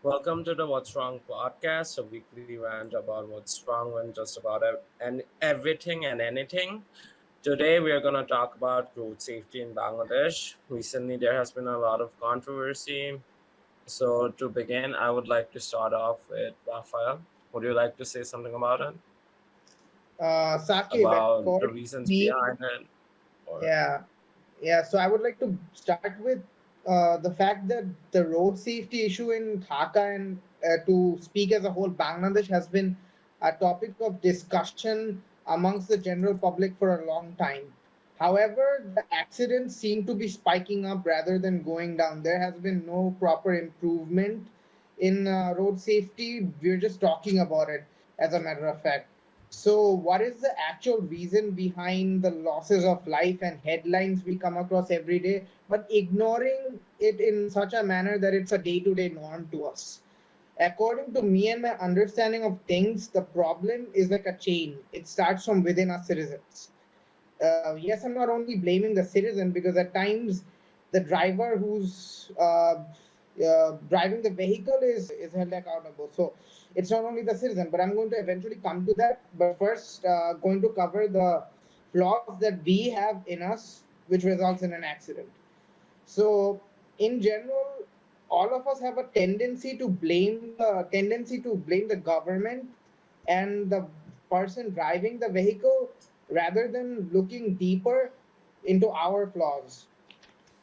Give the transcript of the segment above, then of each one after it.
Welcome to the What's Wrong podcast, a weekly rant about what's wrong and just about and everything and anything. Today, we are going to talk about road safety in Bangladesh. Recently, there has been a lot of controversy. So, to begin, I would like to start off with Rafael. Would you like to say something about it? Saqib, About the according to reasons me, behind it? Or yeah, yeah. So I would like to start with the fact that the road safety issue in Dhaka and to speak as a whole, Bangladesh has been a topic of discussion amongst the general public for a long time. However, the accidents seem to be spiking up rather than going down. There has been no proper improvement in road safety. We're just talking about it, as a matter of fact. So, what is the actual reason behind the losses of life and headlines we come across every day, but ignoring it in such a manner that it's a day to day norm to us? According to me and my understanding of things, the problem is like a chain. It starts from within us citizens. Yes, I'm not only blaming the citizen because at times the driver who's driving the vehicle is held accountable. So it's not only the citizen, but I'm going to eventually come to that. But first, going to cover the flaws that we have in us, which results in an accident. So in general, all of us have a tendency to blame the government and the person driving the vehicle rather than looking deeper into our flaws.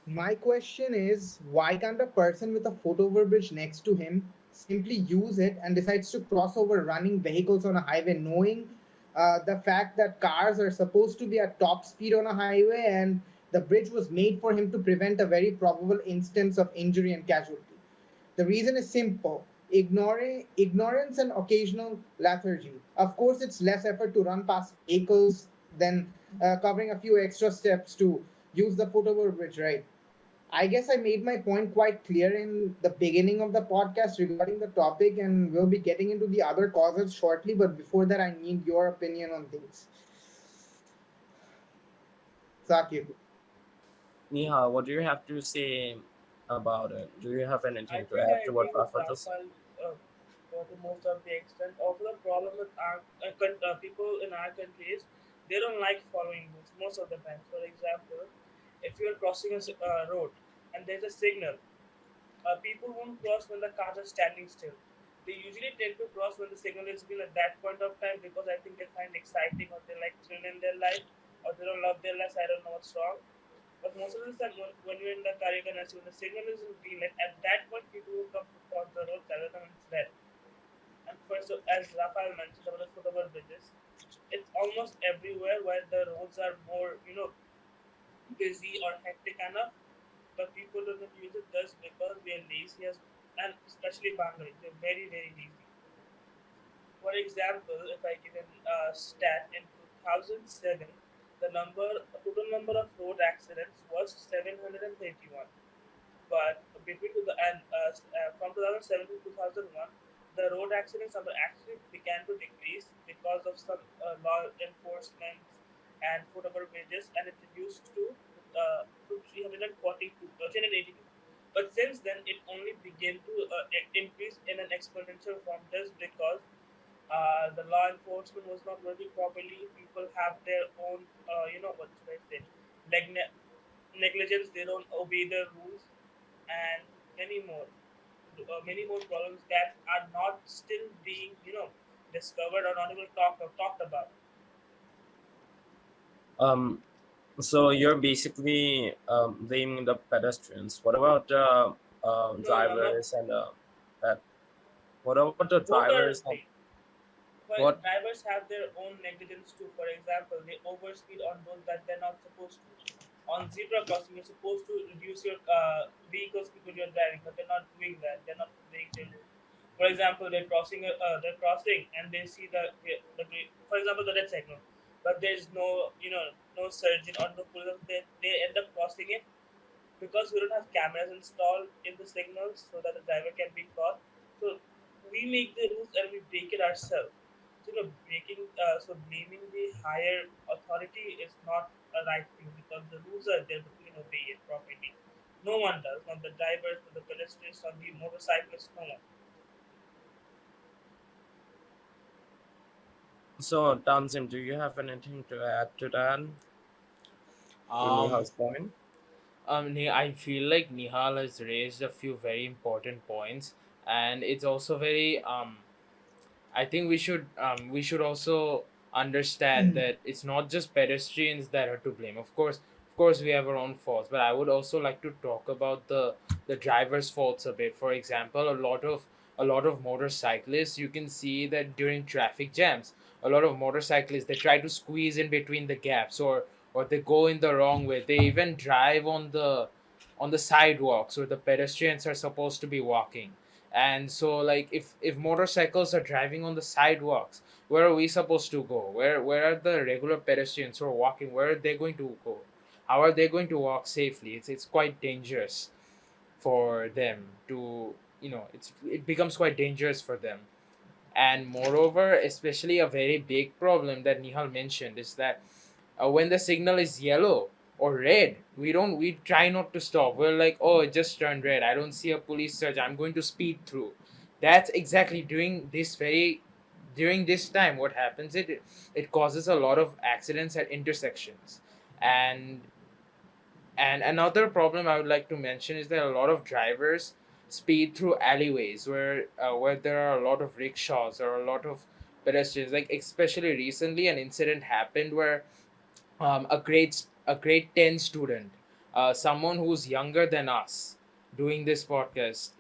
My question is, why can't a person with a foot overbridge next to him simply use it and decides to cross over running vehicles on a highway, knowing the fact that cars are supposed to be at top speed on a highway and the bridge was made for him to prevent a very probable instance of injury and casualty? The reason is simple: ignoring ignorance and occasional lethargy. Of course, it's less effort to run past vehicles than covering a few extra steps to use the foot overbridge, right? I guess I made my point quite clear in the beginning of the podcast regarding the topic, and we'll be getting into the other causes shortly. But before that, I need your opinion on things. Sakib. Niha, what do you have to say about it? Do you have I anything to think add I to agree what with Rafa just said? Rafael to most of the extent. Also, the problem with our people in our country is they don't like following rules most of the time. For example, if you are crossing a road and there's a signal, people won't cross when the cars are standing still. They usually tend to cross when the signal is green at that point of time because I think they find exciting or they like thrill in their life or they don't love their lives. I don't know what's wrong. But most of the time, when you're in the car, you're gonna see when the signal is in green, like at that point, people will come to cross the road rather than it's red. And first, so as Rafael mentioned about the footable bridges, it's almost everywhere where the roads are more, busy or hectic enough, but people do not use it just because we are lazy, and especially Bangladesh, they're very, very lazy. For example, if I give a stat in 2007, the total number of road accidents was 731. But between to the and from 2007 to 2001, the road accidents number actually began to decrease because of some law enforcement and foot over bridges, and it reduced to 342, 382. But since then, it only began to increase in an exponential form just because the law enforcement was not working properly. People have their own, what should I say, negligence. They don't obey the rules, and many more, many more problems that are not still being, discovered or not even talked about. Um, so you're basically blaming the pedestrians. What about the No, no, not drivers and that? What about the both are drivers and blamed. But what? drivers have their own negligence too. For example, they overspeed on roads that they're not supposed to. On zebra crossing, you're supposed to reduce your vehicle speed when you're driving, but they're not doing that. They're not obeying their rules. For example, they're crossing, and they see for example, the red signal, but there's no, no surgeon or no police. They end up crossing it because we don't have cameras installed in the signals so that the driver can be caught. So we make the rules and we break it ourselves. So, blaming the higher authority is not a right thing because the rules are there, but we can obey it properly. No one does, not the drivers, not the pedestrians, not the motorcyclists, no one. So, Tanzim, do you have anything to add to that? To Um, Nihal's point? I feel like Nihal has raised a few very important points, and it's also very I think we should also understand that it's not just pedestrians that are to blame. Of course, we have our own faults, but I would also like to talk about the driver's faults a bit. For example, a lot of motorcyclists, you can see that during traffic jams, a lot of motorcyclists, they try to squeeze in between the gaps, or they go in the wrong way. They even drive on the sidewalks where the pedestrians are supposed to be walking. And so, like, if motorcycles are driving on the sidewalks, where are we supposed to go? Where are the regular pedestrians who are walking? Where are they going to go? How are they going to walk safely? It's quite dangerous for them to, it becomes quite dangerous for them. And moreover, especially a very big problem that Nihal mentioned is that when the signal is yellow or red, we try not to stop. We're like, oh, it just turned red, I don't see a police search, I'm going to speed through. That's exactly during this time what happens. It causes a lot of accidents at intersections. And and another problem I would like to mention is that a lot of drivers speed through alleyways where there are a lot of rickshaws or a lot of pedestrians. Like, especially recently, an incident happened where a grade 10 student, someone who's younger than us doing this podcast,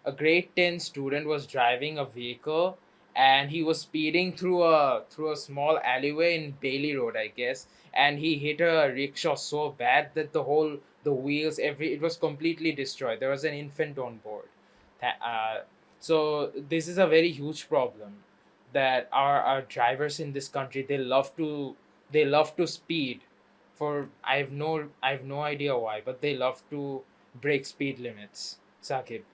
a grade 10 student was driving a vehicle, and he was speeding through a small alleyway in Bailey Road, I guess, and he hit a rickshaw so bad that the wheels, it was completely destroyed. There was an infant on board. So this is a very huge problem, that our drivers in this country, they love to speed. For I have no idea why, but they love to break speed limits. Sakib.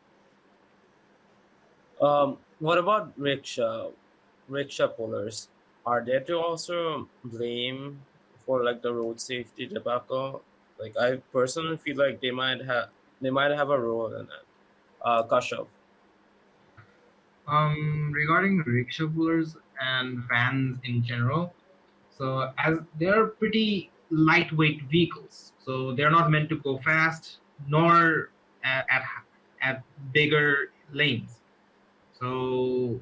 What about rickshaw pullers? Are they to also blame for like the road safety debacle? Like, I personally feel like they might have a role in it. Kashav. Regarding rickshaw pullers and vans in general, so as they're pretty lightweight vehicles, so they're not meant to go fast nor at bigger lanes. So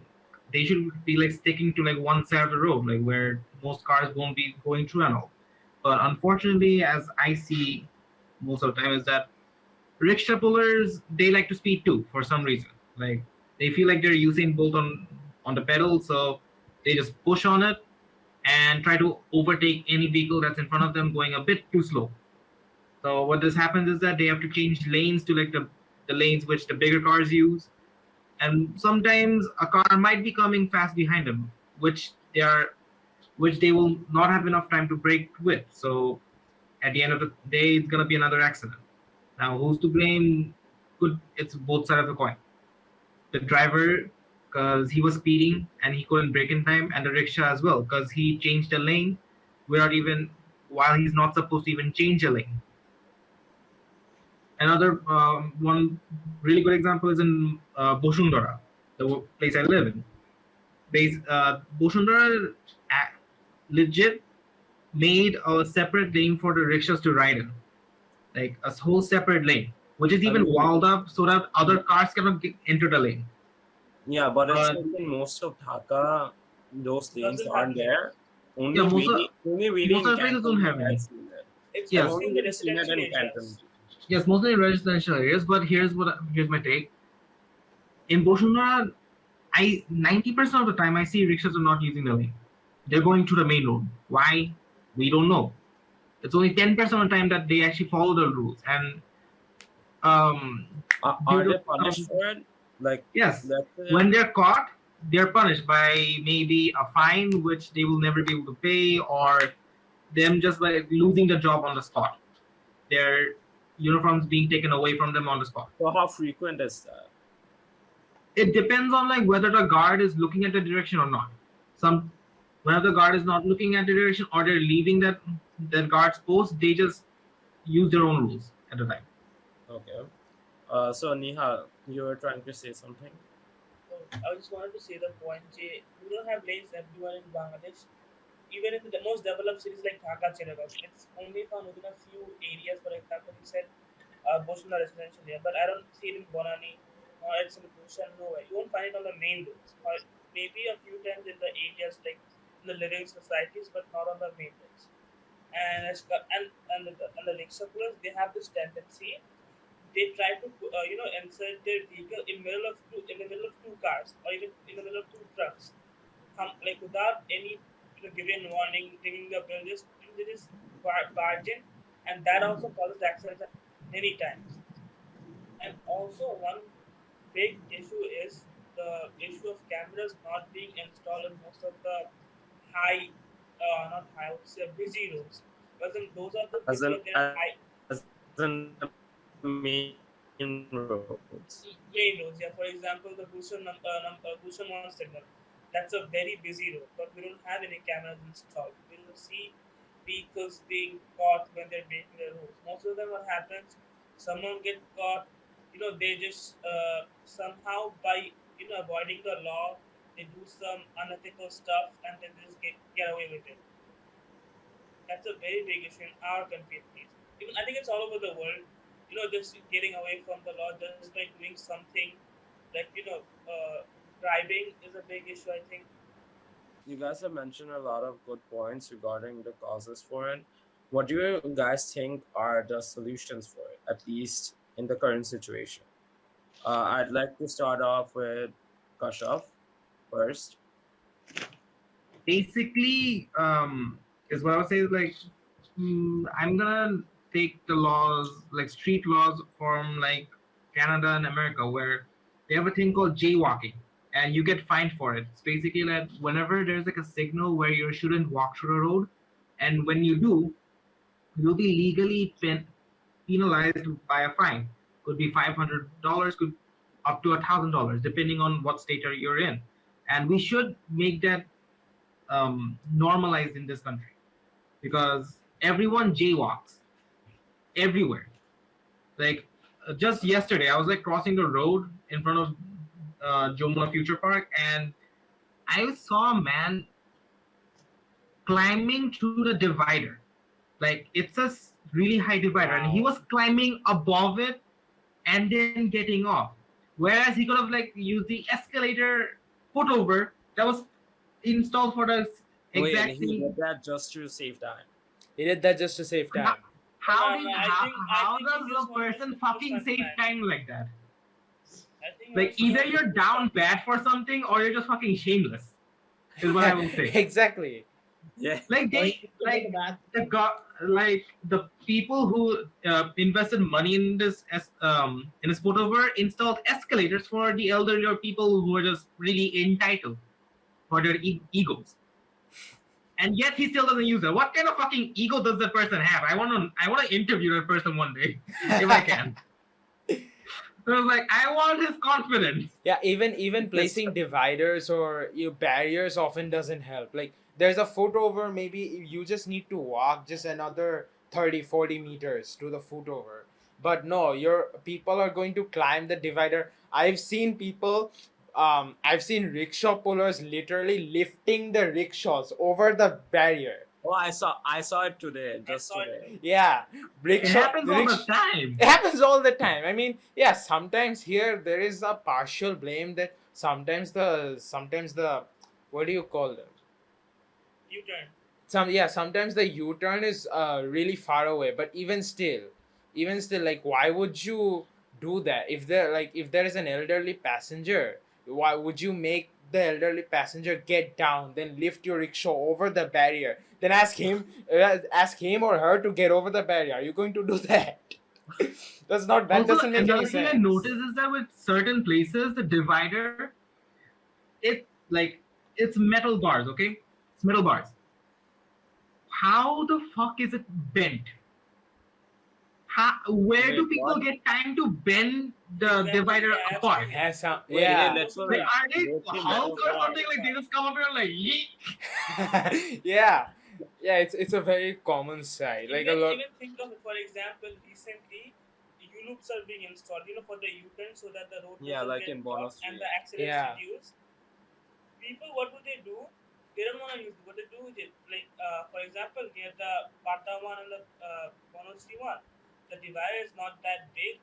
they should be like sticking to like one side of the road, like where most cars won't be going through and all. But unfortunately, as I see most of the time, is that rickshaw pullers, they like to speed too for some reason. Like they feel like they're using both on the pedal, so they just push on it and try to overtake any vehicle that's in front of them going a bit too slow. So what this happens is that they have to change lanes to like the lanes which the bigger cars use, and sometimes a car might be coming fast behind them, which they will not have enough time to brake with. So at the end of the day, it's gonna be another accident. Now, who's to blame? It's both sides of the coin. The driver, because he was speeding and he couldn't brake in time, and the rickshaw as well, because he changed the lane without even while he's not supposed to even change a lane. Another one really good example is in Boshundara, the place I live in. Boshundara legit made a separate lane for the rickshaws to ride in, like a whole separate lane, which is I even mean, walled up so that other cars cannot enter the lane. yeah, but it's But like in most of Dhaka, those lanes Doesn't have aren't lanes. there. yeah, Only really most in of the places don't Canton have I've lanes. seen it. It's I've Yes, mostly only in the really seen it residential in Canton. areas. yes, mostly in residential areas. But here's my take. In Boshundara, I 90% of the time I see rickshaws are not using the lane. They're going to the main road. Why? We don't know. It's only 10% of the time that they actually follow the rules. And um, due Are to they punished for it? Like, yes, let's say, when they're caught, they're punished by maybe a fine, which they will never be able to pay, or them just by losing the job on the spot. Their uniforms being taken away from them on the spot. so how frequent is that? It depends on like whether the guard is looking at the direction or not. Some Whenever the guard is not looking at the direction or they're leaving that guard's post, they just use their own rules at the time. Okay. So Nihal, you were trying to say something? So I just wanted to say the point, Jay, we don't have lanes everywhere in Bangladesh. Even in the most developed cities like Dhaka, Chiragat, it's only found within a few areas. For example, you said Boshunda residential area, but I don't see it in Bonani or it's in Bhushan, nowhere. You won't find it on the main roads, or maybe a few times in the areas like in the living societies, but not on the main roads. And and the rickshaw pullers, they have this tendency. They try to insert their vehicle in the middle of two cars or even in the middle of two trucks, like without any given warning, ringing the bell, just they just barge in, and that also causes accidents many times. And also one big issue is the issue of cameras not being installed in most of the high, not high, I would say busy roads. But then those are the busy roads. There are high As in the main roads. main roads. Yeah, for example, the Bhushan 1 signal. That's a very busy road, but we don't have any cameras installed. We don't see vehicles being caught when they're breaking the rules. Most of them, what happens, someone get caught, they just somehow by avoiding the law, they do some unethical stuff and then they just get away with it. That's a very big issue in our country at least. Even I think it's all over the world. Just getting away from the law just by doing something like driving is a big issue. I think. You guys have mentioned a lot of good points regarding the causes for it. What do you guys think are the solutions for it, at least in the current situation? I'd like to start off with Kashav first. Basically, is what I would say is like, I'm gonna take the laws, like street laws from like Canada and America, where they have a thing called jaywalking, and you get fined for it. It's basically that whenever there's like a signal where you shouldn't walk through the road, and when you do, you'll be legally penalized by a fine. Could be $500, could up to $1,000, depending on what state you're in. And we should make that normalized in this country because everyone jaywalks everywhere. Like just yesterday, I was like crossing the road in front of Jomuna Future Park, and I saw a man climbing through the divider. Like it's a really high divider, and he was climbing above it and then getting off. Whereas he could have like used the escalator foot over that was installed for the Wait, and exact he same. did that just to save time. He did that just to save time. How I does think he a just wanted person to fucking push save that time like that? I think he Like was either trying to you're push down that. bad for something or you're just fucking shameless. Is what I will say. Exactly. Yeah. Like they like like the people who invested money in this in this photover installed escalators for the elderly or people who are just really entitled for their egos. And yet he still doesn't use it. What kind of fucking ego does that person have? I want to interview that person one day if I can. So I was like, I want his confidence. Yeah, even placing dividers or barriers often doesn't help. Like there's a foot over, maybe you just need to walk just another 30-40 meters to the foot over. But no, your people are going to climb the divider. I've seen rickshaw pullers literally lifting the rickshaws over the barrier. Oh, I saw it today, I just saw it today. too. Yeah, It happens all the rickshaw. time. It happens all the time. I mean, yeah, sometimes here there is a partial blame that sometimes the what do you call them? U-turn. Sometimes the U-turn is really far away, but even still, like why would you do that? If there is an elderly passenger, why would you make the elderly passenger get down, then lift your rickshaw over the barrier, then ask him or her to get over the barrier? Are you going to do that? That Also, doesn't make any another thing I sense. noticed is that with certain places, the divider, it like it's metal bars, okay? It's metal bars. How the fuck is it bent? Where Wait, do people what? get time to bend the Exactly. divider Yeah, I've apart? seen it. Has some, Wait, yeah. Like, literally are they breaking Hulk metal or bars. something? Like they just come up here and like yeet. Yeah, it's a very common sight, like a Even lot. even think of it. For example, recently, you loops are being installed, for the U-turn so that the road Yeah, doesn't like get in blocked and Street. the accidents Yeah. reduce. People, what do they do? They don't want to use it. What they do is it, like, for example, near the Bata one and the 103 one, the divider is not that big.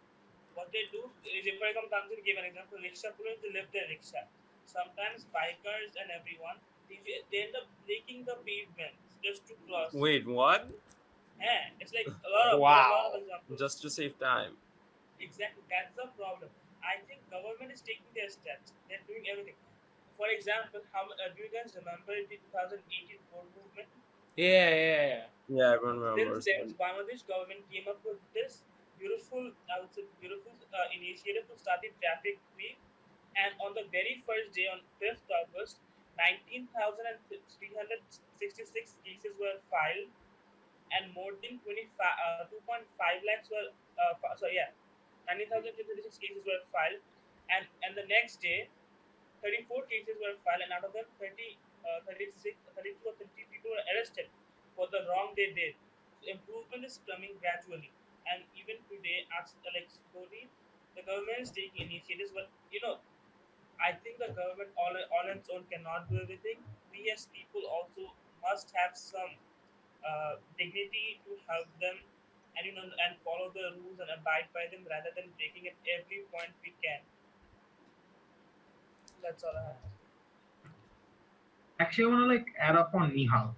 What they do is, if I come comes and give an example, rickshaw pullers, they lift their rickshaw. Sometimes bikers and everyone, they end up breaking the pavements just to cross. Wait, what? And it's like a lot of, there are a lot of Wow. examples. Just to save time. Exactly, that's the problem. I think government is taking their steps. They're doing everything. For example, do you guys remember the 2018 road movement? Yeah, yeah, yeah. Yeah, everyone Since remembers then, that. Bangladesh government came up with this beautiful, I would say, beautiful initiative to start the traffic week. And on the very first day, on 5th August, 19,366 cases were filed, and more than 2.5 lakhs were, sorry, yeah, 19,336 cases were filed. And the next day, 34 cases were filed, and out of them, 36, 32 or 30 people were arrested for the wrong they did. So improvement is coming gradually, and even today, as like slowly, the government is taking initiatives. But I think the government all on its own cannot do everything. We as people also must have some dignity to help them, and and follow the rules and abide by them rather than breaking at every point we can. That's all I have. Actually, I want to like add up on Nihal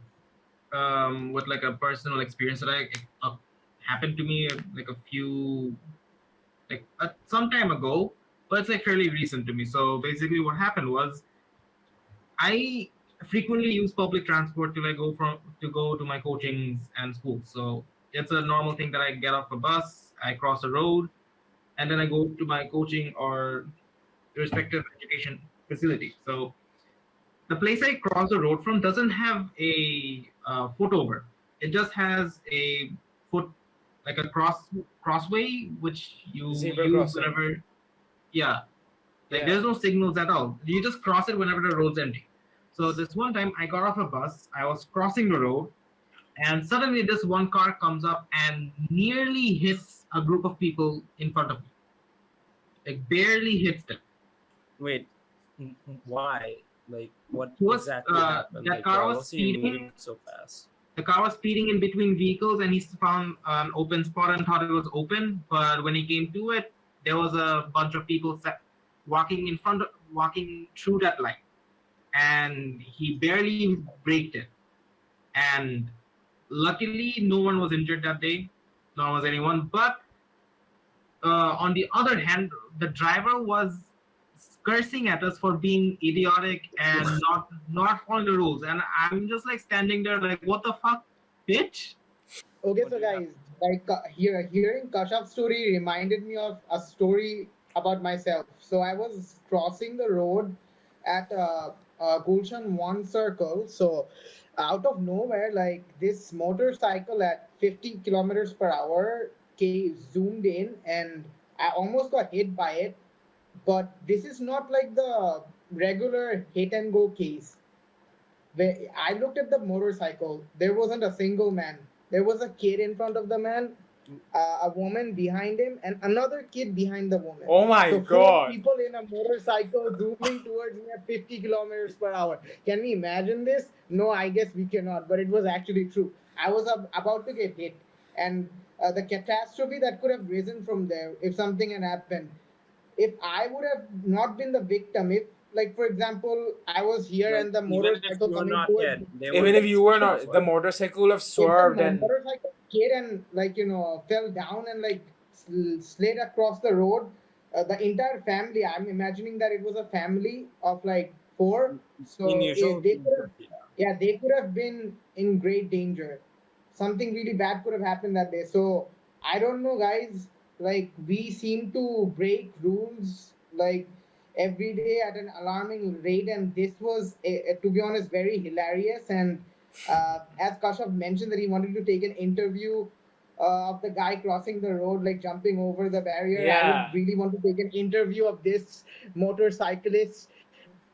with like a personal experience that happened to me like a few some time ago, but it's like fairly recent to me. So basically, what happened was I frequently use public transport to like go to my coachings and schools. So it's a normal thing that I get off a bus, I cross a road, and then I go to my coaching or respective education facility. So the place I cross the road from doesn't have a foot over. It just has a foot like a crossway which you Zebra use crossing. whenever. Yeah, like Yeah. there's no signals at all. You just cross it whenever the road's empty. So this one time I got off a bus, I was crossing the road, and suddenly this one car comes up and nearly hits a group of people in front of me. Like barely hits them. Wait, why? Like, what He was exactly happened? that Like, car why was was he speeding. moving so fast? The car was speeding in between vehicles, and he found an open spot and thought it was open. But when he came to it, there was a bunch of people walking through that line, and he barely braked it. And luckily, no one was injured that day, nor was anyone. But on the other hand, the driver was cursing at us for being idiotic and not following the rules. And I'm just like standing there, like, what the fuck, bitch? Okay, What so do you have? guys, like hearing Kashaf's story reminded me of a story about myself. So I was crossing the road at Gulshan One Circle. So out of nowhere, like this motorcycle at 50 kilometers per hour zoomed in, and I almost got hit by it. But this is not like the regular hit and go case. Where I looked at the motorcycle, there wasn't a single man. There was a kid in front of the man, a woman behind him, and another kid behind the woman. Oh my So four god. people in a motorcycle zooming towards me at 50 kilometers per hour. Can we imagine this? No, I guess we cannot. But it was actually true. I was about to get hit, and the catastrophe that could have risen from there if something had happened, if I would have not been the victim, if, like, for example, I was here Like, and the even if motorcycle you were coming not towards hit, me, they if would Even the, if have you were still not, the suffered. motorcycle would have if the swerved and motorcycle skid and, like, fell down and, like, slid across the road, the entire family, I'm imagining that it was a family of like four. In So usual they could have, cases, yeah. yeah, they could have been in great danger. Something really bad could have happened that day. So I don't know, guys. Like, we seem to break rules like every day at an alarming rate, and this was, to be honest, very hilarious. And as Kashav mentioned that he wanted to take an interview of the guy crossing the road, like jumping over the barrier, I would yeah. really want to take an interview of this motorcyclist.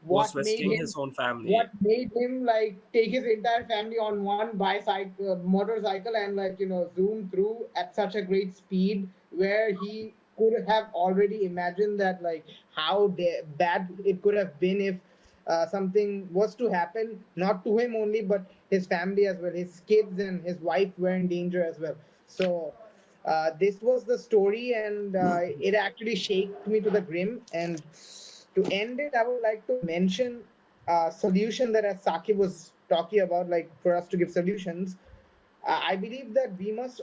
Was What made risking him his own what family. made him like take his entire family on one bicycle motorcycle and, like, zoom through at such a great speed where he could have already imagined that, like, how bad it could have been if something was to happen, not to him only, but his family as well. His kids and his wife were in danger as well. So this was the story, and it actually shaked me to the grim. And to end it, I would like to mention a solution that, as Saki was talking about, like for us to give solutions, I believe that we must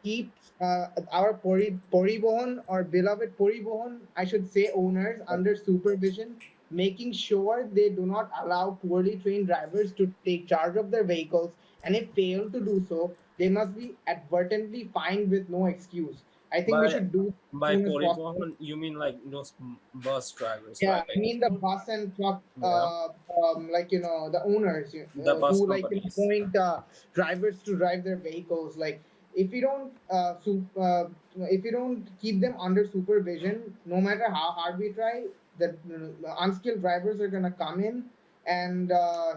keep our Poribohon or beloved Poribohon, I should say, owners under supervision, making sure they do not allow poorly trained drivers to take charge of their vehicles. And if fail to do so, they must be advertently fined with no excuse. I think we By should do it as by soon as possible. Poribohan, you mean like those bus drivers, Yeah, right? I mean the bus and truck, Yeah, like the owners the bus who, like, companies. point drivers to drive their vehicles. Like, if you don't if you don't keep them under supervision, no matter how hard we try, the unskilled drivers are gonna come in and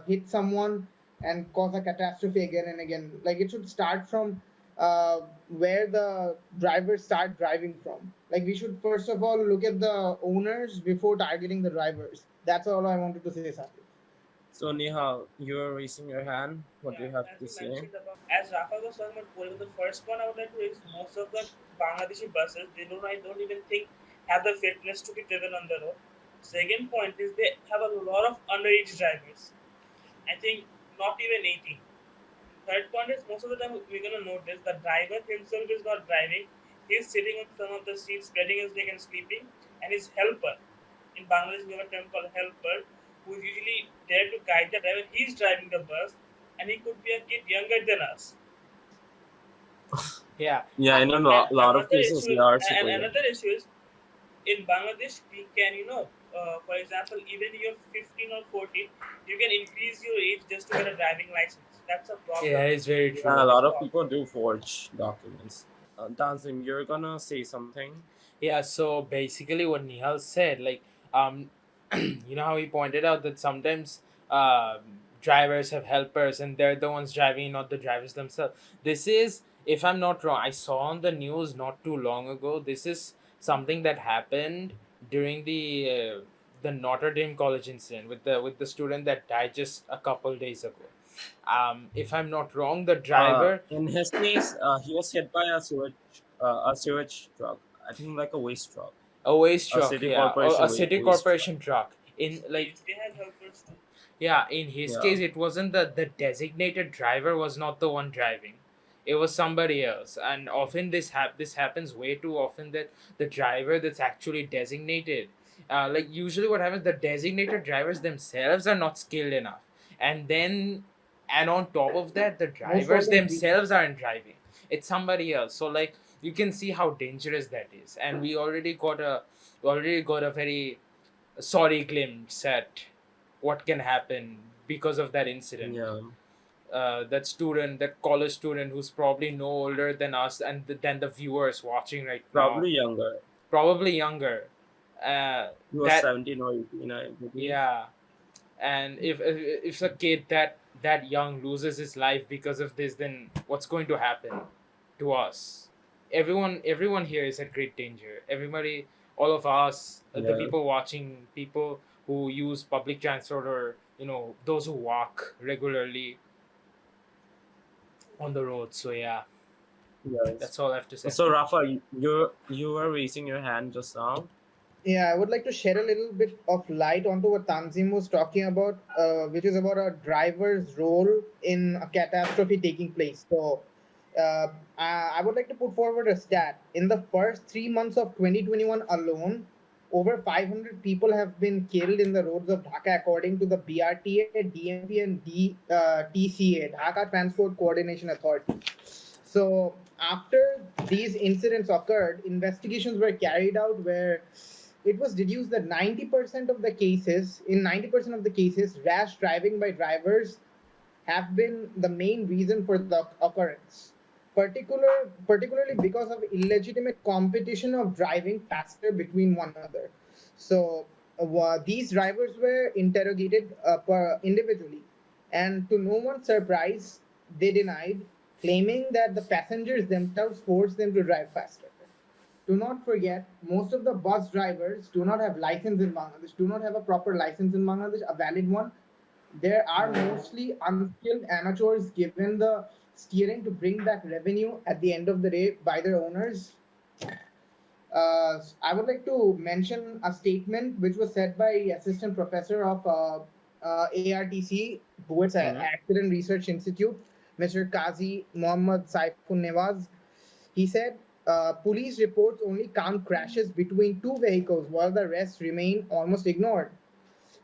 hit someone and cause a catastrophe again and again. Like, it should start from uh, where the drivers start driving from. Like, we should first of all look at the owners before targeting the drivers. That's all I wanted to say, Saki. So Nihal, you're raising your hand. What do Yeah, you have as to you say? mentioned about, as Rafa was talking about Korea, the first one I would like to raise, most of the Bangladeshi buses, they don't, I don't even think, have the fitness to be driven on the road. Second point is they have a lot of underage drivers. I think not even 18. Third point is most of the time we're gonna notice the driver himself is not driving. He's sitting on some of the seats, spreading his leg and sleeping, and his helper. In Bangladesh, we have a term called helper, who is usually there to guide the driver. He's driving the bus, and he could be a kid younger than us. Yeah. Yeah, in a And lot of cases, they are super young. another issue is in Bangladesh we can, for example, even you're 15 or 14, you can increase your age just to get a driving license. That's a Yeah, problem it's very we Yeah, a true. always lot of talk people about. do forge documents. Tanzim, you're gonna say something? Yeah, so basically what Nihal said, like, um, you know how he pointed out that sometimes drivers have helpers and they're the ones driving, not the drivers themselves. This is, if I'm not wrong, I saw on the news not too long ago. This is something that happened during the Notre Dame College incident with the student that died just a couple days ago. If I'm not wrong, the driver, In his case, he was hit by a sewage truck. I think like a waste truck, a waste a truck, city yeah, or a corporation city waste truck. corporation truck. In like, They have helpers too. yeah, in his Yeah, case, it wasn't the designated driver was not the one driving. It was somebody else, and often this happens way too often that the driver that's actually designated, like usually what happens, the designated drivers themselves are not skilled enough, and then and on top of that, the Most drivers of them. themselves aren't driving. It's somebody else. So like you can see how dangerous that is, and we already got a very sorry glimpse at what can happen because of that incident. yeah, That student, that college student who's probably no older than us and than the viewers watching right now, probably younger. probably younger. Uh, He was that 17 or 18, I believe. yeah, and if a kid that young loses his life because of this, then what's going to happen to us? Everyone here is at great danger. Everybody, all of us, the Yeah, people watching, people who use public transport, or those who walk regularly on the road. So yeah, yes. that's all I have to say. So Rafa, you were raising your hand just now. Yeah, I would like to shed a little bit of light onto what Tanzim was talking about, which is about a driver's role in a catastrophe taking place. So, I would like to put forward a stat. In the first 3 months of 2021 alone, over 500 people have been killed in the roads of Dhaka, according to the BRTA, DMP, and TCA, Dhaka Transport Coordination Authority. So, after these incidents occurred, investigations were carried out where it was deduced that 90% of the cases, in 90% of the cases, rash driving by drivers have been the main reason for the occurrence. Particularly because of illegitimate competition of driving faster between one another. So these drivers were interrogated individually, and to no one's surprise, they denied, claiming that the passengers themselves forced them to drive faster. do not forget, most of the bus drivers do not have license in Bangladesh, do not have a proper license in Bangladesh, a valid one. There are mostly unskilled amateurs given the steering to bring back revenue at the end of the day by their owners. I would like to mention a statement which was said by assistant professor of ARTC, Bullets Mhm. Accident Research Institute, Mr. Qazi Muhammad Saifun Nawaz. He said police reports only count crashes between two vehicles while the rest remain almost ignored.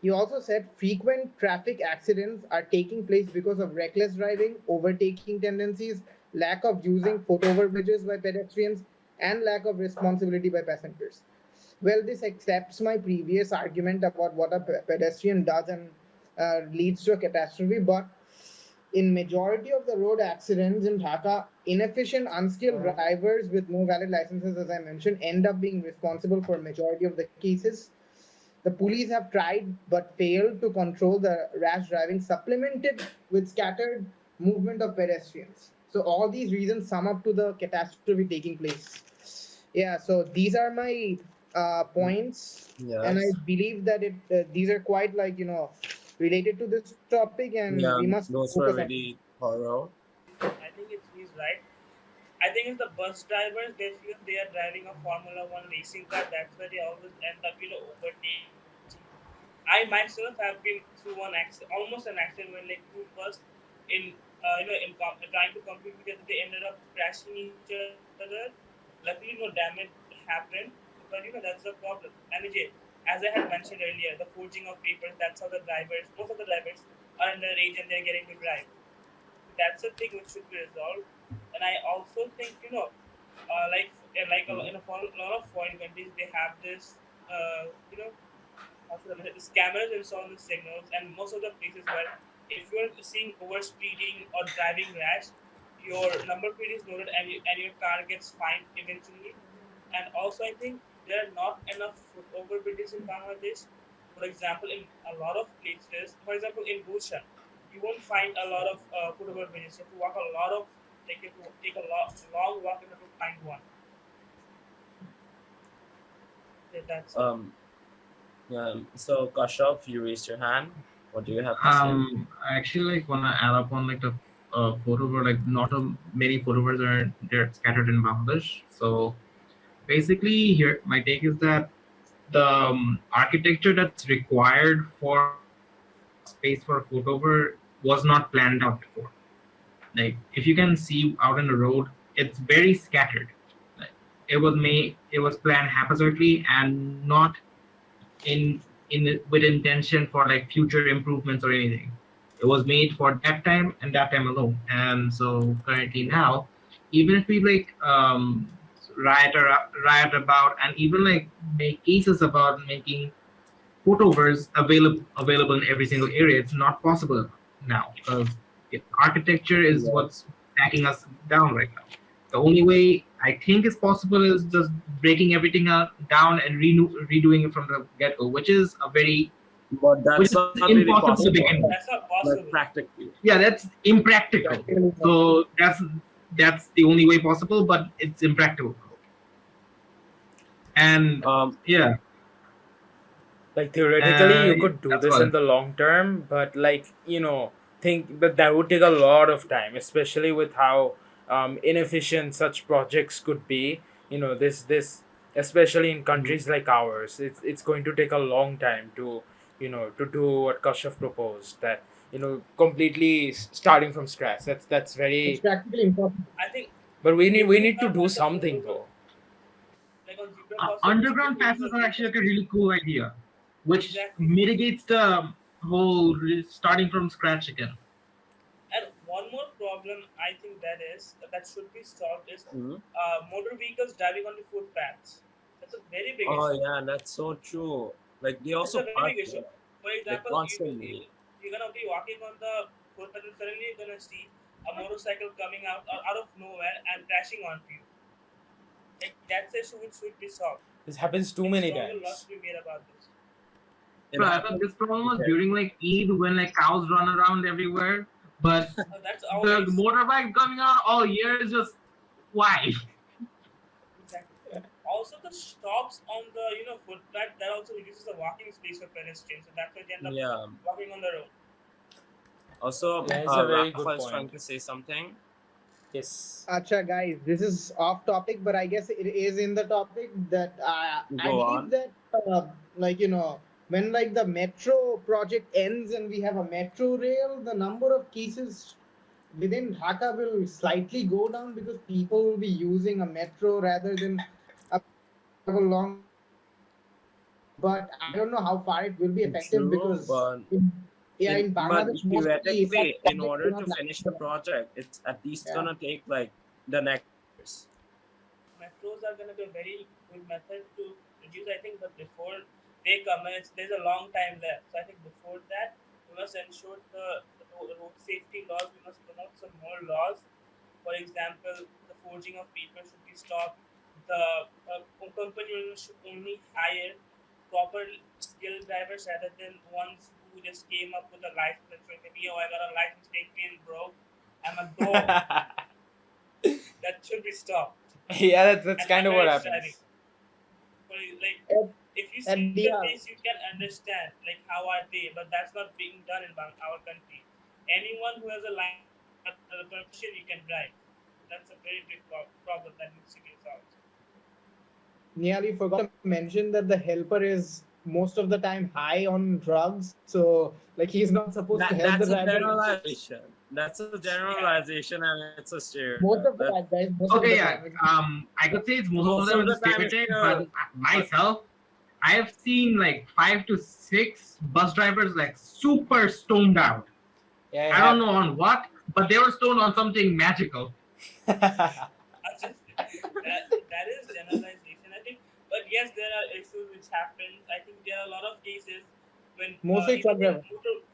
He also said frequent traffic accidents are taking place because of reckless driving, overtaking tendencies, lack of using foot-over bridges by pedestrians, and lack of responsibility by passengers. Well, this accepts my previous argument about what a pedestrian does and leads to a catastrophe, but in majority of the road accidents in Dhaka, inefficient, unskilled drivers with no valid licenses, as I mentioned, end up being responsible for majority of the cases. The police have tried but failed to control the rash driving, supplemented with scattered movement of pedestrians. So all these reasons sum up to the catastrophe taking place. Yeah, so these are my points, and I Yes. believe that these are quite like related to this topic, and we Yeah, must those focus were on it. really thorough. I think he's right. I think it's the bus drivers. They feel they are driving a Formula One racing car. That's why they always end up, overtaking. I myself have been through one accident, almost an accident when like two bus trying to compete together, they ended up crashing each other. Luckily, no damage happened, but that's the problem. And Vijay, as I had mentioned earlier, the forging of papers. That's how the drivers, most of the drivers, are underage and they're getting to drive. That's a thing which should be resolved. And I also think Mhm. in a lot of foreign countries they have this how should I say, the scammers install the signals, and most of the places where if you're seeing over speeding or driving rash, your number plate is noted and your car gets fined eventually. And also, I think there are not enough foot over bridges in Bangladesh. For example, in a lot of places, for example, in Gulshan, you won't find a lot of foot over bridges. You have to walk a lot of, like, you have to take a long walk in order to find one. Yeah, that's it. Um, so Kashav, you raised your hand. What do you have to say? I actually like wanna add up on like the photo where like not many photographs are they're scattered in Bangladesh. So basically, here my take is that the architecture that's required for space for a photover was not planned out before. Like if you can see out in the road, it's very scattered. Like it was planned haphazardly and not in with intention for like future improvements or anything. It was made for that time and that time alone. And so currently now, even if we like riot about and even like make cases about making photovers available in every single area, it's not possible now because architecture is Yeah. what's backing us down right now. The only way I think is possible is just breaking everything down and redoing it from the get-go, But which that's is not really impossible to begin possible, with. That's not like possible. practically. Yeah, that's impractical. Practically impossible. So that's the only way possible, but it's impractical. And Um, yeah, Like theoretically you yeah, could do that's this about in it. the long term, but like think that that would take a lot of time, especially with how inefficient such projects could be. This especially in mhm. countries like ours, it's going to take a long time to to do what Kashyap proposed, that completely starting from scratch. That's It's very. practically impossible. I think But if we you need to have do like a something footable, though. like on zebra crossings, if Underground you use passes a are vehicle, actually like a really cool idea, which exactly. mitigates the whole starting from scratch again. And one more problem I think that should be solved is Mhm. motor vehicles driving on the footpaths. That's a very big Oh issue. yeah, that's so true. Like they That's also a very park big issue. there, For like example, constantly. you're gonna be walking on the footpath and suddenly you're gonna see a motorcycle coming out of nowhere and crashing onto you. Like that's the issue which should be solved. This happens too Like many stronger laws times. to be made about this. It So I thought this happens. problem was Okay. during like Eid when like cows run around everywhere, but That's the always motorbike coming out all year is just why? exactly. Yeah. also the stops on the footpath, that also reduces the walking space for pedestrians. So that's why they end up Yeah. walking on the road. Also, Yeah, it's a very Rafa good is trying point. to say something. Yes. Acha, guys, this is off topic, but I guess it is in the topic that I Go believe on. that, like, when like the metro project ends and we have a metro rail, the number of cases within Dhaka will slightly go down because people will be using a metro rather than a travel long distance. But I don't know how far it will be effective True, because but yeah, in but Bangladesh, mostly such theoretically, in projects do order not to finish the last. project, it's at least Yeah. gonna take like the next years. Metros are going to be a very good method to reduce. I think, but before they come, there's a long time left. So I think before that, we must ensure the road safety laws. We must promote some more laws. For example, the forging of paper should be stopped. The company should only hire proper skilled drivers rather than ones who just came up with a license and said, "Yo, I got a license, take me in, bro. I'm a dog." That should be stopped. Yeah, that's And kind of what underage driving. happens. Like, At, if you at see the the case, you can understand like how are they, but that's not being done in our country. Anyone who has a license or the permission, you can drive. That's a very big problem that needs to be solved. Nearly forgot to mention that the helper is most of the time high on drugs, so like he's not supposed to help the That's a driver. generalization. That's a Yeah, generalization, and it's a stereotype. Most of the That time, guys, most of Okay, the yeah. time. I could say it's most of most them of is a the time it's stereotype, but still, but myself, I have seen like 5 to 6 bus drivers like super stoned out. Yeah, it I don't know happens. on what, but they were stoned on something magical. that is generalization, I think. But yes, there are issues which happen. I think there are a lot of cases when Mostly truck driver.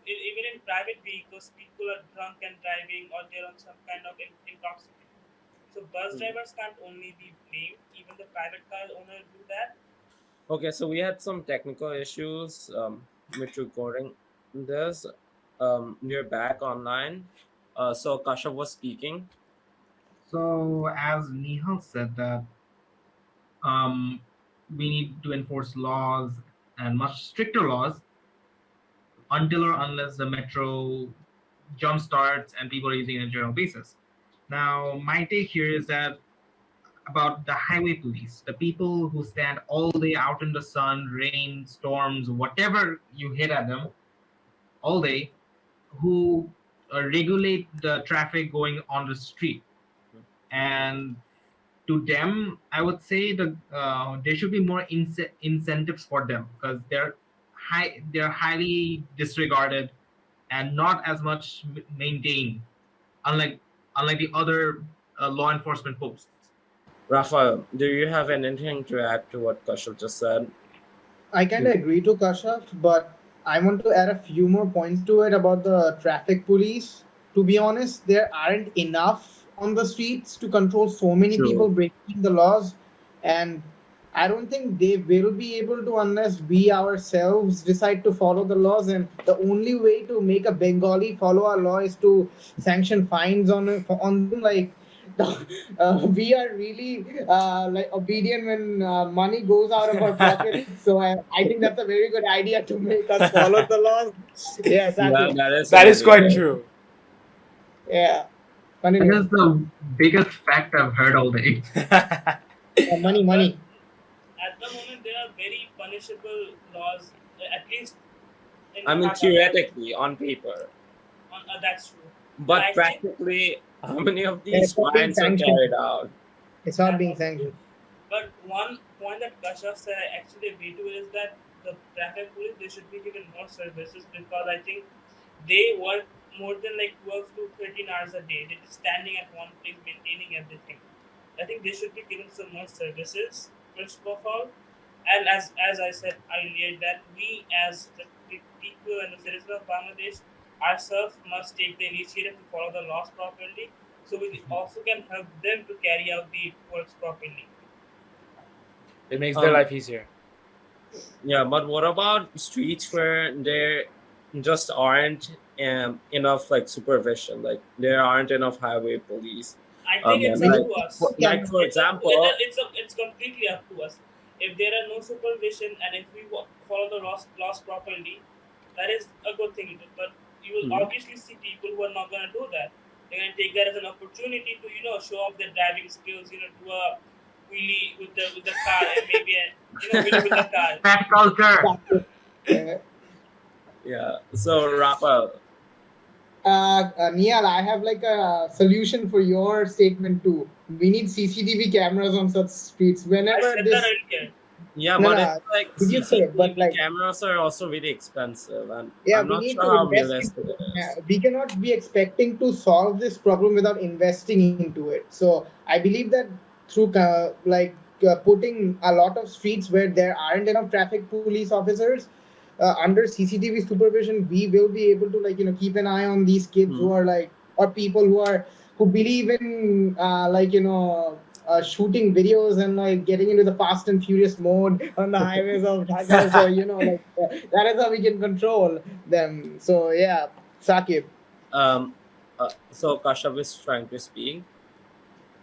even in private vehicles, people are drunk and driving, or they're on some kind of intoxicant. So bus drivers can't only be blamed. Even the private car owners do that. okay. So we had some technical issues with recording this. We're back online. So Kasha was speaking. So as Nihal said that um, we need to enforce laws and much stricter laws until or unless the metro jump starts and people are using it on a general basis. Now, my take here is that about the highway police, the people who stand all day out in the sun, rain, storms, whatever you hit at them all day, who regulate the traffic going on the street. And to them, I would say there should be more incentives for them because they're highly disregarded and not as much maintained, unlike the other law enforcement posts. Rafael, do you have anything to add to what Kasha just said? I kind of agree to Kashaf, but I want to add a few more points to it about the traffic police. To be honest, there aren't enough on the streets to control so many people True. breaking the laws, and I don't think they will be able to unless we ourselves decide to follow the laws. And the only way to make a Bengali follow our law is to sanction fines on them. Like we are really like obedient when money goes out of our pockets. So I think that's a very good idea to make us follow the laws. Yes, Yeah, Sachin. that is a That is very quite good. true. Yeah, That continue. is the biggest fact I've heard all day. Money, But money. at the moment, there are very punishable laws, at least in I mean, Dhaka. theoretically, on paper, That's true. But but I think practically, how many of And these it's not being fines are sanctioned. carried out? It's not that's being also true. sanctioned. But one point that Kashyap said I actually agree to is that the traffic police, they should be given more services, because I think they work more than like 12 to 13 hours a day. They're just standing at one place maintaining everything. I think they should be given some more services first of all. And as I said earlier, that we as the people and the citizens of Bangladesh ourselves must take the initiative to follow the laws properly, so we also can help them to carry out the works properly. It makes their Um, life easier. yeah, but what about streets where there just aren't enough like supervision? Like there aren't enough highway police. I think it's We up need Like to CCTV us. like for cameras. example, It's completely up to us. If there are no supervision and if we follow the laws properly, that is a good thing. But you will hmm, obviously see people who are not gonna do that. They're gonna take that as an opportunity to show off their driving skills. Do a wheelie with the car and maybe wheelie with the car. Fat culture. Uh, yeah. So Rafa, Niyal, I have like a solution for your statement too. We need CCTV cameras on such streets. I Whenever said that this, earlier. yeah, no, but no, it's like did you say? But CCTV like, cameras are also really expensive, and yeah, I'm we not need sure to how invest realistic into it it. is. We cannot be expecting to solve this problem without investing into it. So I believe that through putting a lot of streets where there aren't enough traffic police officers under CCTV supervision, we will be able to keep an eye on these kids Hmm. who are or people who believe in shooting videos and like getting into the fast and furious mode on the highways of Dhaka. So that is how we can control them. So yeah, Sakib. um, so Kashav is trying to speak.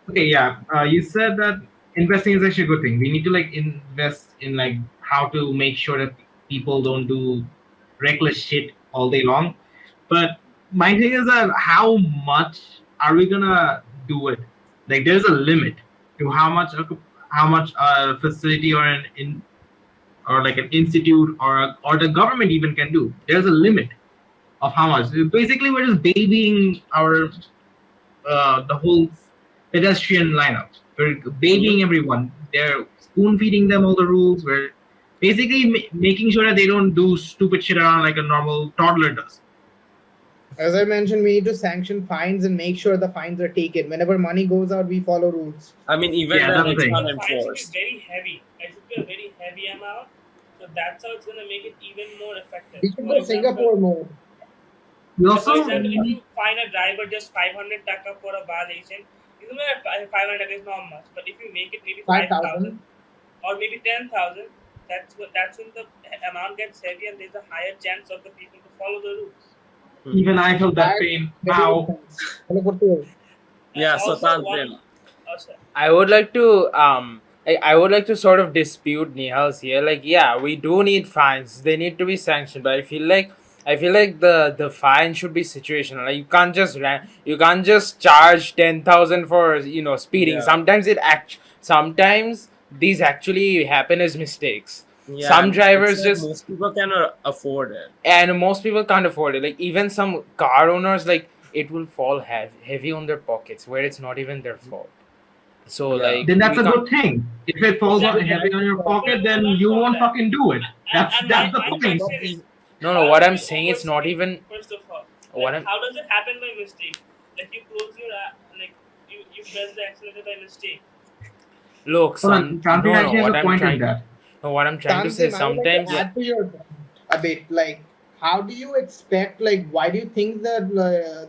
Okay, yeah. You said that investing is actually a good thing. We need to like invest in like how to make sure that people don't do reckless shit all day long. But my thing is that how much are we gonna do it? Like, there's a limit to how much a facility or or like an institute or the government even can do. There's a limit of how much. Basically, we're just babying our the whole pedestrian lineup. We're Hmm. babying everyone. They're spoon feeding them all the rules. We're basically making sure that they don't do stupid shit around like a normal toddler does. As I mentioned, we need to sanction fines and make sure the fines are taken. Whenever money goes out, we follow rules. I mean, even Yeah, then, that's the it's thing. The fine should be unenforced. very heavy. It should be a very heavy amount. So that's how it's gonna make it even more effective. We So should for go example, Singapore mode. We for also example, if need, you find a driver just 500 taka for a violation, even though 500 taka is not much, but if you make it maybe 5,000 5,000. or maybe 10,000, that's when the amount gets heavy and there's a higher chance of the people to follow the rules. Hmm. even I felt that That pain. heavy How offense. Hello, Portugal. And Yeah. So also one, Tanzin. oh, sorry. I would like to I would like to sort of dispute Nihal's here. Like, yeah, we do need fines. They need to be sanctioned, but I feel like the fine should be situational. Like, you can't just charge 10,000 for speeding. Yeah. Sometimes these actually happen as mistakes. Yeah, Some and it's drivers like just most people can afford it. and most people can't afford it. Like, even some car owners, like, it will fall heavy on their pockets where it's not even their fault. So Yeah. like then that's we a can't. good thing. If it falls on Exactly. heavy on your People are pocket, gonna then learn you from won't that. fucking do it. And That's my the my point. But question is, No, no. how What do I'm you saying, it's not overspeed? even First of all, what I'm. how does it happen by mistake? Like you close your like you press the accelerator by mistake. Look, Hold on, Chanti no, no. actually has a point in that. What I'm trying to say. Tanzim, I would like to Sometimes, add to your point a bit. Like, how do you expect? Like, why do you think that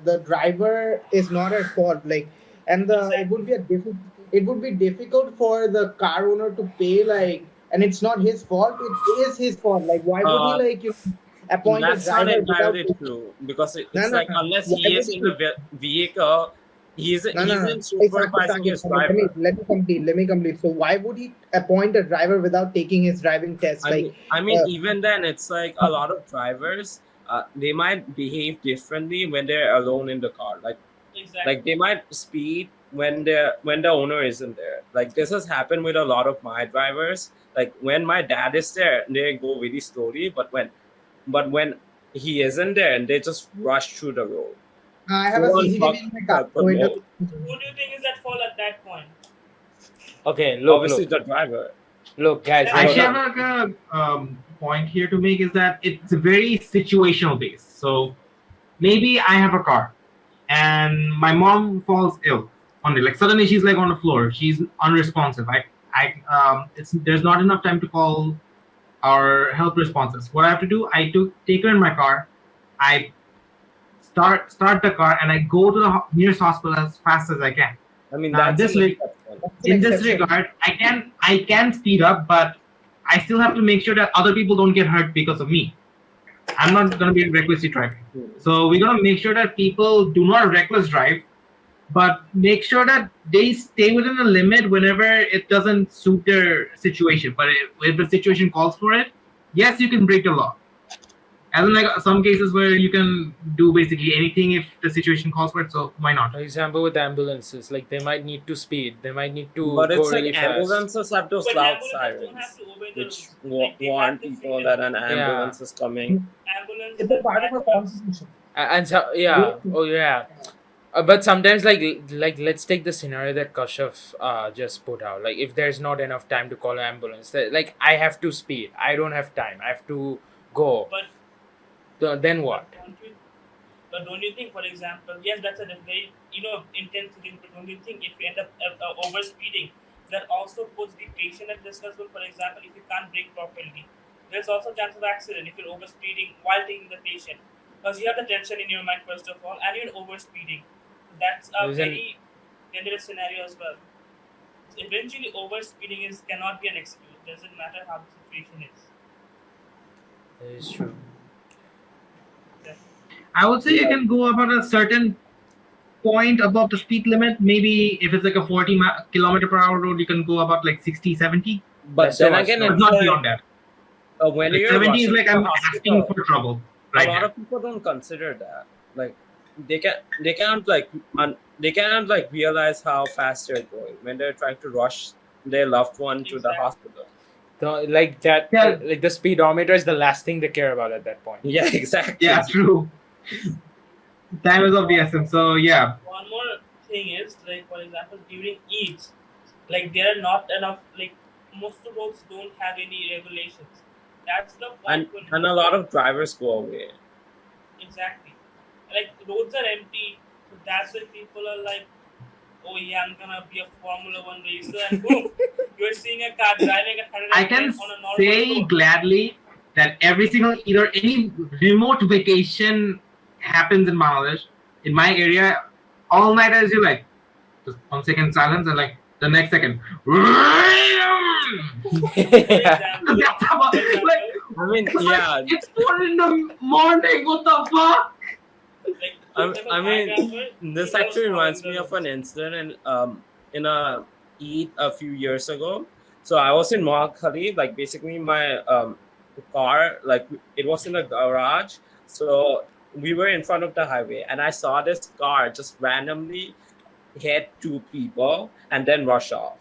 the driver is not at fault? Like, and Exactly. it would be difficult for the car owner to pay. Like, and it's not his fault. It is his fault. Like, why would he uh, appoint a that's not driver without? entirely true because No, it's no, like no. unless Why he would is in he? the vehicle, No, no, he's no. in Hey, Sakib, supervising Sakib, his Sakib, let me driver. let me complete. Let me complete. So why would he appoint a driver without taking his driving test? I mean, even then, it's like a lot of drivers, they might behave differently when they're alone in the car. Like Exactly. they might speed when the owner isn't there. Like this has happened with a lot of my drivers. Like when my dad is there, they go really slowly, but when he isn't there, and they just rush through the road. I have a Full on CCTV in my car, purple so it mode. So who do you think is at fault at that point? okay, Obviously, the driver. guys, I Exactly. actually So have like a point here to make is that it's very situational based. So maybe I have a car and my mom falls ill on it. Like suddenly she's like on the floor. She's unresponsive. It's there's not enough time to call our health responses. What I have to do, take her in my car. I start the car and I go to the nearest hospital as fast as I can. I mean, Now that's an exception. that's an in this exception. regard, I can speed up, but I still have to make sure that other people don't get hurt because of me. I'm not gonna be recklessly driving. Hmm. So we're gonna make sure that people do not reckless drive. but make sure that they stay within the limit whenever it doesn't suit their situation. But if the situation calls for it, yes, you can break the law. As in, like some cases where you can do basically anything if the situation calls for it. So why not? For example, with ambulances, like they might need to speed, they might need to But go it's like really fast. ambulances have those But loud ambulances don't have sirens, to obey the which rules. Like they have warn the people freedom. that an Yeah, ambulance is coming. Ambulances It's a and part of fire our trucks. constitution. and so yeah, They- oh yeah. But sometimes, like let's take the scenario that Kashyap just put out. Like, if there's not enough time to call an ambulance, like I have to speed. I don't have time. I have to go. But Then but what? don't you think, for example, yes, that's a very intense thing. But don't you think if you end up over speeding, that also puts the patient at risk as well? For example, if you can't brake properly, there's also chance of accident if you're over speeding while taking the patient, because you have the tension in your mind first of all, and you're over speeding. That's a There's an very dangerous scenario as well. Eventually, over speeding is cannot be an excuse. Doesn't matter how the situation is. That is true. Yeah. I would say you Yeah, can go about a certain point above the speed limit. Maybe if it's like a 40 kilometer per hour road, you can go about like 60, 70, but That's too then much. again, but No, it's not like beyond that. when Like you're 70 is rushing to like the I'm asking hospital, for trouble a right lot there. of people don't consider that. Like they can't like they cannot like realize how fast they're going when they're trying to rush their loved one to the Exactly. hospital. like that. Yeah, Like the speedometer is the last thing they care about at that point. Yeah, yeah, exactly. true. Time is of the essence. So yeah, One more thing is, like, for example, during Eid, like there are not enough, like most of roads don't have any regulations. That's the point when And a lot of drivers go away. exactly, like roads are empty, so that's why people are like, oh yeah, I'm gonna be a Formula One racer, and boom, you're seeing a car driving at I 110 can on a normal say road. gladly that every single either any remote vacation happens in Bangladesh, in my area, all night as you like, just 1 second silence and like the next second. For Yeah. example, That's about, for like example, I mean, it's like yeah. it's 4 in the morning. What the fuck? like for example, I my mean, grandpa, he this loves actually following reminds the me of an rules. incident in a Eid a few years ago. So I was in Moakhali, like basically my car, like it was in the garage. So we were in front of the highway, and I saw this car just randomly hit two people and then rush off.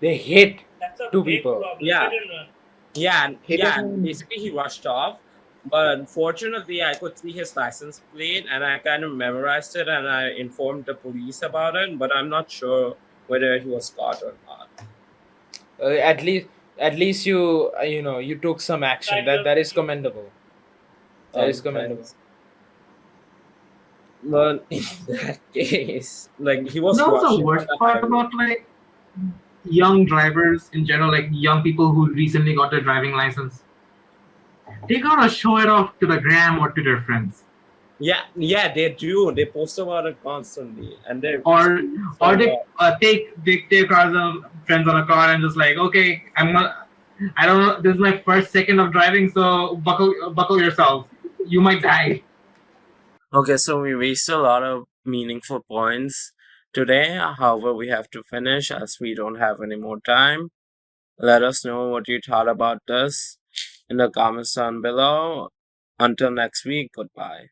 They hit That's a two big people. problem. Yeah, Hit and run. and Hidden. basically he rushed off. But unfortunately, I could see his license plate, and I kind of memorized it, and I informed the police about it. But I'm not sure whether he was caught or not. At least you you took some action. Kind That of is you. commendable. That is commendable. Thanks. But in that case, like he was No, the rushing on worst the part highway. about like young drivers in general, like young people who recently got their driving license, they gotta show it off to the gram or to their friends, Yeah, they do. They post about it constantly, and they or speak so or they much. take cars and friends on a car and just like, okay, I don't know, this is my first second of driving, so buckle yourselves, you might die. Okay, so we reached a lot of meaningful points today. However, we have to finish as we don't have any more time. Let us know what you thought about this in the comments down below. Until next week, goodbye.